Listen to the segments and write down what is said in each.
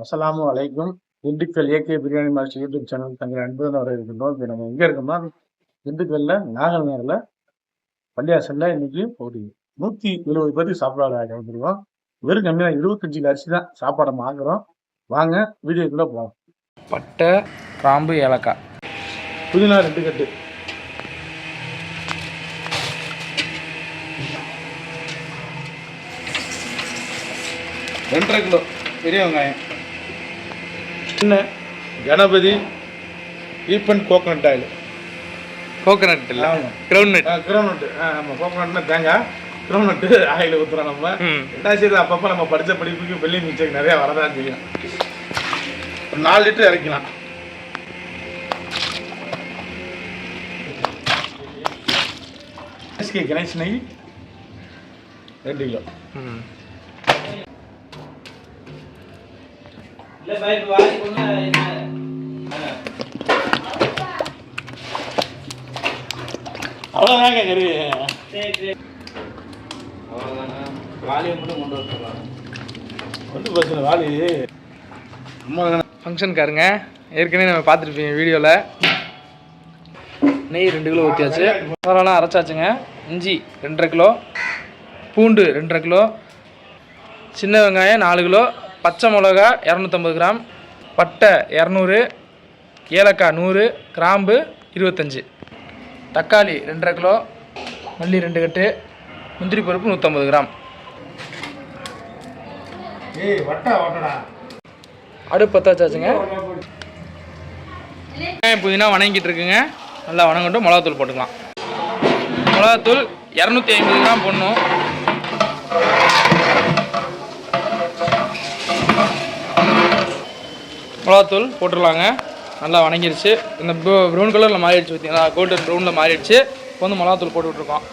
அஸ்ஸலாமு அலைக்கும். Dindigul AK biryani master YouTube channel தங்கள் அன்புடன் வர இருக்கின்றோம். இப்போ நம்ம எங்கே இருக்கோம்னா திண்டுக்கல்ல நாகல் நகரில் பள்ளியாசல்ல இன்னைக்கு ஒரு 170 பேருக்கு சாப்பாடு வந்துருக்கோம். வெறும் கம்மியாக 25 அரிசி தான் சாப்பாடை வாங்குறோம். வாங்க வீடியோக்குள்ளே போகலாம். பட்டை, கிராம்பு, ஏலக்காய், புதினா 2 கட்டு, ரெண்டரை கிலோ பெரிய வெங்காயம், சின்ன கணபதி ஈப்பன் கோகோனட் ஆயில். கோகோனட் இல்லை, கிரவுண்ட் கிரவுண்ட். ஆமாம், கோகோனட்னா தேங்காய், கிரவுண்ட் ஆயில் ஊற்றுறோம். நம்ம ரெண்டாவது அப்பப்போ நம்ம படித்த படிப்புக்கு வெள்ளி மிச்சம் நிறையா வரதான் செய்யும். ஒரு 4 லிட்டர் இறக்கலாம். எஸ்கே கணேஷ் நெய் 2 கிலோ. அவ்வளோதாங்க கறி. கொண்டு போச்சு வாலி ஃபங்க்ஷனுக்காருங்க. ஏற்கனவே நம்ம பார்த்துருப்பீங்க வீடியோவில். நெய் 2 கிலோ ஊற்றியாச்சு. மசாலாலாம் அரைச்சாச்சுங்க. இஞ்சி 2.5 கிலோ, பூண்டு 2.5 கிலோ, சின்ன வெங்காயம் 4 கிலோ, பச்சை மிளகா 250 கிராம், பட்டை 200, ஏலக்காய் 100, கிராம்பு 25, தக்காளி 2.5 கிலோ, மல்லி 2 கட்டு, முந்திரி பருப்பு 150 கிராம். அடுப்பு பற்ற வச்சாச்சுங்க. புதினா வணங்கிட்டு இருக்குங்க. நல்லா வணங்கட்டும். மிளகாத்தூள் போட்டுக்கலாம். மிளகாத்தூள் 250 கிராம் போடணும். மிளகாத்தூள் போட்டுடலாங்க. நல்லா வணங்கிடுச்சு. இந்த ப்ரௌன் கலரில் மாறிடுச்சு, பார்த்தீங்களா? கோல்டன் ப்ரௌனில் மாறிடுச்சு. இப்போ வந்து மிளகாத்தூள் போட்டு விட்ருக்கோம்.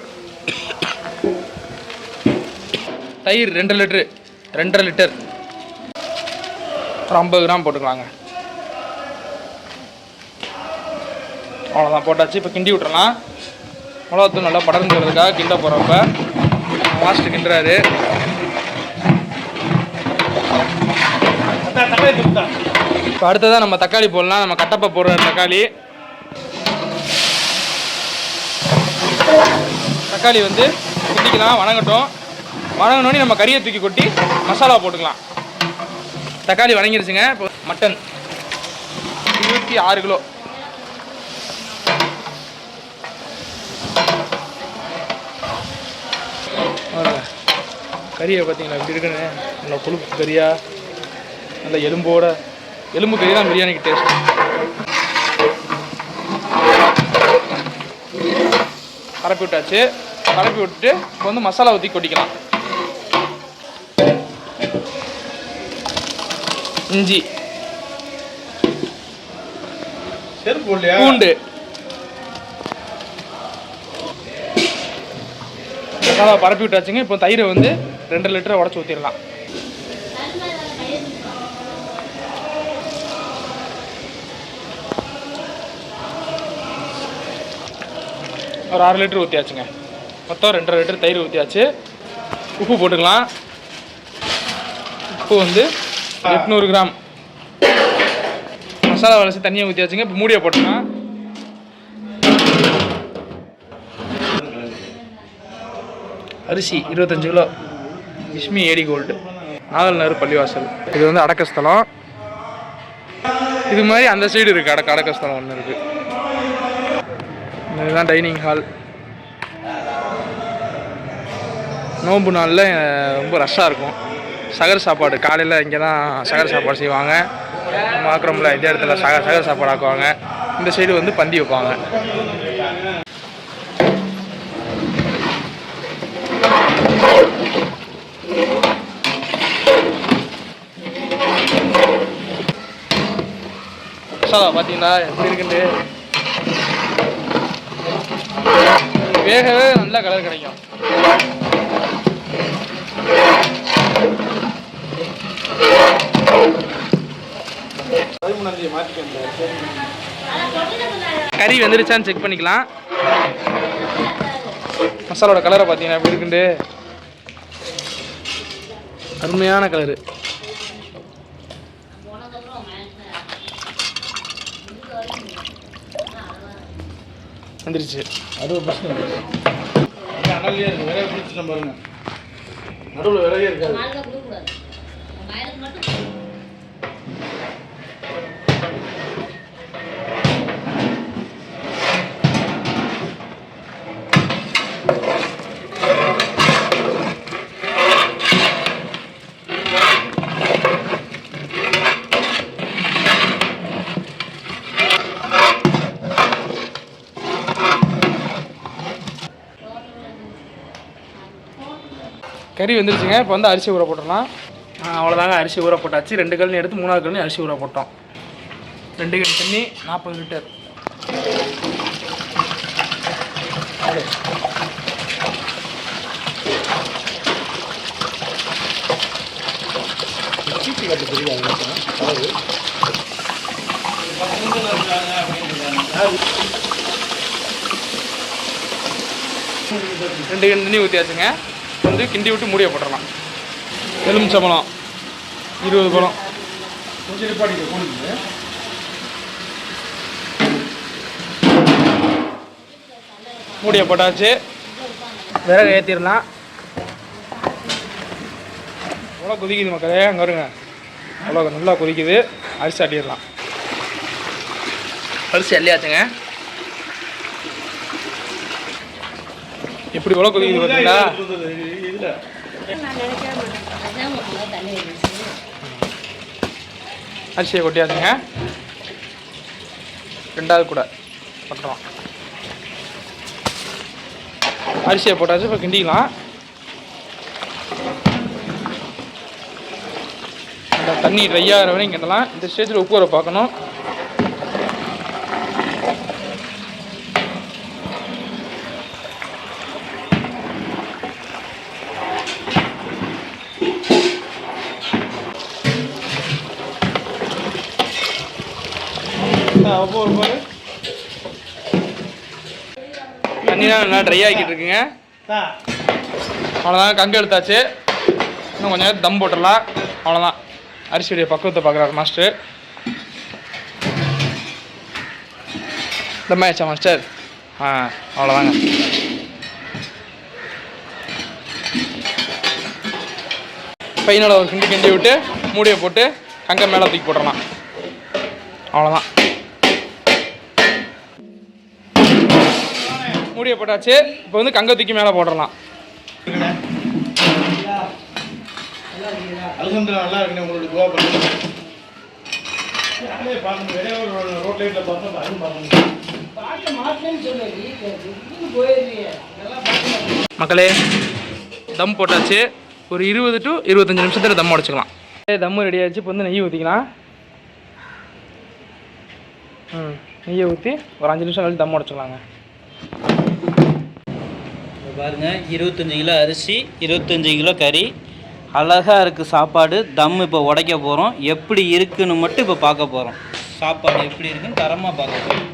தயிர் 2 லிட்டரு, 2.5 லிட்டர், ஒரு 50 கிராம் போட்டுக்கலாங்க. அவ்வளோதான், போட்டாச்சு. இப்போ கிண்டி விட்டுறலாம். மிளகாத்தூள் நல்லா படர்ந்து வரதுக்காக கிண்ட போகிறப்ப மாஸ்டர் கிண்டுறாரு. இப்போ அடுத்ததான் நம்ம தக்காளி போடலாம். நம்ம கட்டப்பை போடுற தக்காளி வந்து கிண்டிக்கலாம். வணங்கட்டும். வணங்கினோடனே நம்ம கறியை தூக்கி கொட்டி மசாலா போட்டுக்கலாம். தக்காளி வணங்கிருச்சுங்க. இப்போ மட்டன் 26 கிலோ. கறியை பார்த்தீங்களா இப்படி இருக்குன்னு? நல்லா கொழுப்பு கறியா, நல்ல எலும்பு கறி தான் பிரியாணிக்கு டேஸ்ட். பரப்பி விட்டாச்சு. பரப்பி விட்டுட்டு இப்போ வந்து மசாலா ஊற்றி கொட்டிக்கலாம். இஞ்சி, பூண்டு, மசாலா பரப்பி விட்டாச்சுங்க. இப்போ தயிரை வந்து 2 லிட்டரை உடச்சி ஊற்றிடலாம். ஒரு 6 லிட்டர் ஊற்றியாச்சுங்க. மொத்தம் 2.5 லிட்டர் தயிர் ஊற்றியாச்சு. உப்பு போட்டுக்கலாம். உப்பு வந்து 800 கிராம். மசாலா வளர்ச்சி தண்ணியை ஊற்றியாச்சுங்க. இப்போ மூடியை போட்டுக்கலாம். அரிசி 25 கிலோ. விஷ்மி ஏடி கோல்டு, நாகல் நகர் பள்ளிவாசல். இது வந்து அடக்கஸ்தலம். இது மாதிரி அந்த சைடு இருக்குது அடக்கஸ்தலம் ஒன்று இருக்குது. இதுதான் டைனிங் ஹால். நோம்பு நாளில் ரொம்ப ரஷ்ஷாக இருக்கும். சகர் சாப்பாடு காலையில் இங்கே தான் சகர் சாப்பாடு செய்வாங்க. மாக்கிரமில் இதே இடத்துல சகர் சாப்பாடு ஆக்குவாங்க. இந்த சைடு வந்து பந்தி வைப்பாங்க. மசாலா பார்த்தீங்களா எப்படி இருக்குன்னு? வேகவே நல்ல கலர் கிடைக்கும். கறி வெந்துருச்சான்னு செக் பண்ணிக்கலாம். மசாலோட கலரை பார்த்தீங்கன்னா எப்படி இருக்குண்டு? அருமையான கலரு. வந்துருச்சு. 60% அனல்லையே இருக்குது. விறகு பிடிச்சிட்டோம் பாருங்க. நடுவில் விறகே இருக்காது. கறி வந்துருச்சுங்க. இப்போ வந்து அரிசி ஊற போட்டுடலாம். அவ்வளோதாங்க, அரிசி ஊற போட்டாச்சு. 2 கல்லையும் எடுத்து 3வது கல்லையும் அரிசி ஊற போட்டோம். 2 கல் தண்ணி 40 லிட்டர். சீட்டு கட்டு தெரியாது. 2 கல் தண்ணி ஊற்றியாச்சுங்க. வந்து கிண்டி விட்டு மூடிய போட்டுடலாம். எலுமிச்சம்பழம் 20 பழம் கொஞ்சம் நிப்பாட்டிக்க போடுங்க. மூடிய போட்டாச்சு. விறகு ஏற்றிடலாம். அவ்வளோ கொதிக்குது மக்களே, அங்கே வருங்க. அவ்வளோ நல்லா கொதிக்குது. அரிசி அள்ளிடலாம். அரிசி அள்ளியாச்சுங்க. எப்படி எவ்வளோ கொதிக்குது பார்த்தீங்களா? அரிசியை கொட்டியாச்சுங்க. 2வது கூட போட்டுறோம். அரிசியை போட்டாச்சு. இப்போ கிண்டிக்கலாம். அந்த தண்ணி ட்ரை ஆகிற வரையும் கிண்டலாம். இந்த ஸ்டேஜில் உப்பு வர பார்க்கணும். தண்ணிலாம் நல்லா ட்ரை ஆகிட்டு இருக்குங்க. அவ்வளோதான், கங்கு எடுத்தாச்சு. இன்னும் கொஞ்சம் நேரம் தம் போட்டுடலாம். அவ்வளோதான், அரிசியுடைய பக்குவத்தை பார்க்குறாரு மாஸ்டர். தம் ஆயிடுச்சா மாஸ்டர்? அவ்வளோதாங்க. பையனோட ஒரு கிண்டி விட்டு மூடியை போட்டு கங்கை மேலே தூக்கி போட்டுடலாம். அவ்வளோதான், மூடியை போட்டாச்சு. இப்போ வந்து கங்கை தூக்கி மேலே போட்டுடலாம். நல்லா இருக்குண்ணே, உங்களுடைய துவா பண்ணுங்க. ரோட் லைட்டில் மக்களே, தம் போட்டாச்சு. ஒரு 20 to 25 நிமிஷத்தில் தம் உடச்சிக்கலாம். தம்மு ரெடி ஆகிடுச்சு. இப்போ வந்து நெய் ஊற்றிக்கலாம். நெய்யை ஊற்றி ஒரு 5 நிமிஷம் கழிச்சு தம் உடச்சிக்கலாங்க. பாருங்க, 25 கிலோ அரிசி, 25 கிலோ கறி, அழகாக இருக்குது சாப்பாடு. தம் இப்போ உடைக்க போகிறோம். எப்படி இருக்குன்னு மட்டும் இப்போ பார்க்க போகிறோம். சாப்பாடு எப்படி இருக்குன்னு தரமாக பார்க்க போகிறோம்.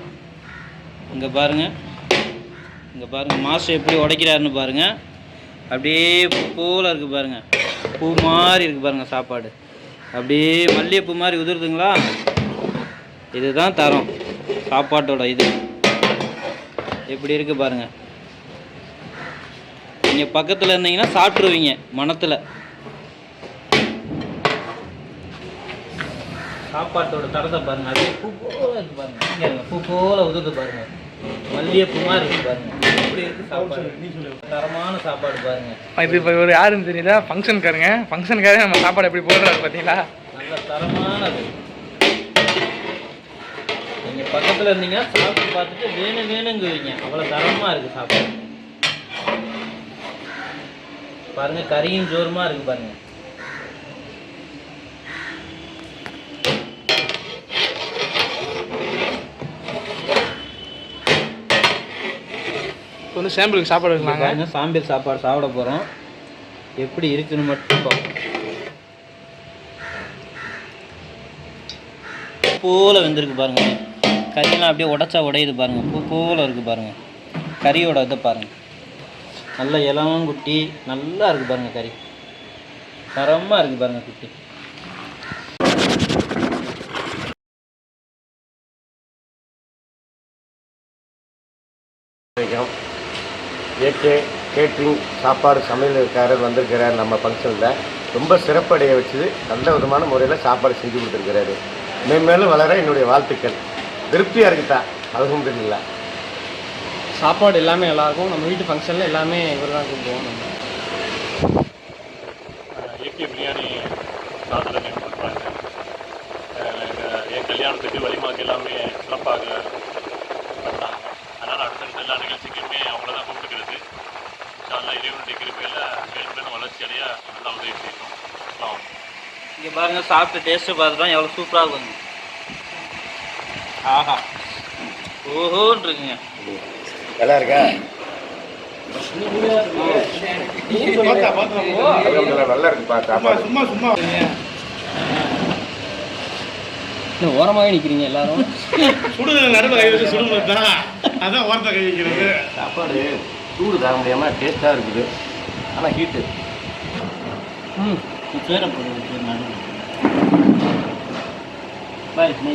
இங்கே பாருங்கள், மாஸ்டர் எப்படி உடைக்கிறாருன்னு பாருங்கள். அப்படியே பூ போல் இருக்குது பாருங்கள். பூ மாதிரி இருக்குது பாருங்கள் சாப்பாடு. அப்படியே மல்லிகைப்பூ மாதிரி உதிருதுங்களா? இதுதான் தரம் சாப்பாட்டோட. இது எப்படி இருக்குது பாருங்கள். நீங்கள் பக்கத்தில் இருந்தீங்கன்னா சாப்பிட்ருவீங்க மனத்தில். சாப்பாட்டோட தரத்தை பாருங்கள். அப்படியே பூ போல இருக்குது பாருங்கள். இங்கே பூ போல் உதுது பாருங்கள். மல்லிகைப்பூ மாதிரி இருக்குது பாருங்கள். எப்படி இருக்குது சாப்பாடு? தரமான சாப்பாடு பாருங்கள். இது இப்போ ஒரு யாருன்னு தெரியல, ஃபங்க்ஷனுக்காருங்க. ஃபங்க்ஷனுக்காரே நம்ம சாப்பாடு எப்படி போடுறாரு பார்த்தீங்களா? நல்ல தரமானது. நீங்கள் பக்கத்தில் இருந்தீங்கன்னா சாப்பிட்டு பார்த்துட்டு வேணுங்குவீங்க. அவ்வளோ தரமாக இருக்குது சாப்பாடு பாருங்க. கறியும் ஜோருமா இருக்கு பாருங்க. இப்போ வந்து சாம்பிளுக்கு சாப்பாடு வைக்கலாங்க. சாம்பிள் சாப்பாடு சாப்பிட போகிறோம். எப்படி இருக்குன்னு மட்டும் பார்ப்போம். போல வெந்திருக்கு பாருங்க. கறியெல்லாம் அப்படியே உடைச்சா உடையுது பாருங்க. பூ போல இருக்கு பாருங்க. கறியோட இதை பாருங்க. நல்ல இளங்குட்டி நல்லா இருக்குது பாருங்கள். கறி தரமாக இருக்குது பாருங்கள் குட்டி. வணக்கம். ஏகே கேட்ரிங் சாப்பாடு சமையல்காரர் வந்திருக்கிறார் நம்ம ஃபங்க்ஷனில். ரொம்ப சிறப்படைய வச்சு நல்ல விதமான முறையில் சாப்பாடு செஞ்சு கொடுத்துருக்கிறாரு. மேலும் வளர என்னுடைய வாழ்த்துக்கள். திருப்தியாக இருக்குதா? அல்ஹம்துலில்லாஹ். சாப்பாடு எல்லாமே நல்லாயிருக்கும். நம்ம வீட்டு ஃபங்க்ஷனில் எல்லாமே இவர் தான் கூப்பிடுவோம். நம்ம ஏகே பிரியாணி சாப்பிட கொடுப்பாங்க. என் கல்யாணத்துக்கு வழிமாக்கு எல்லாமே சிறப்பாக பண்ணாங்க. அதனால் அடுத்தடுத்த எல்லா நிகழ்ச்சிக்குமே அவங்கள தான் கூப்பிட்டுக்கிறது. இன்ஷாஅல்லாஹ் இறைவனுடைய கிருபையில் மேலும் மேலும் வளர்ச்சி அடைய நல்லா உதவி செய்யணும். இங்கே பாருங்கள், சாப்பிட்டு டேஸ்ட்டு பார்த்துட்டோம், எவ்வளோ சூப்பராக இருக்குங்க. ஆஹா, ஓஹோன்னு இருக்குங்க. நல்லா இருக்கா? நல்லா இருக்குப்பா சாப்பாடு. இன்னும் ஓரமாகவே நிற்கிறீங்க எல்லாரும். சுடுதல் நடுவில் கை வச்சு சுடுவது தான், அதான் ஓரத்தை கை வைக்கிறது. சாப்பாடு சூடு தாங்க முடியாமல் டேஸ்ட்டாக இருக்குது. ஆனால் ஹீட்டு. சேர போடுறது நடுவில் பாய், நீ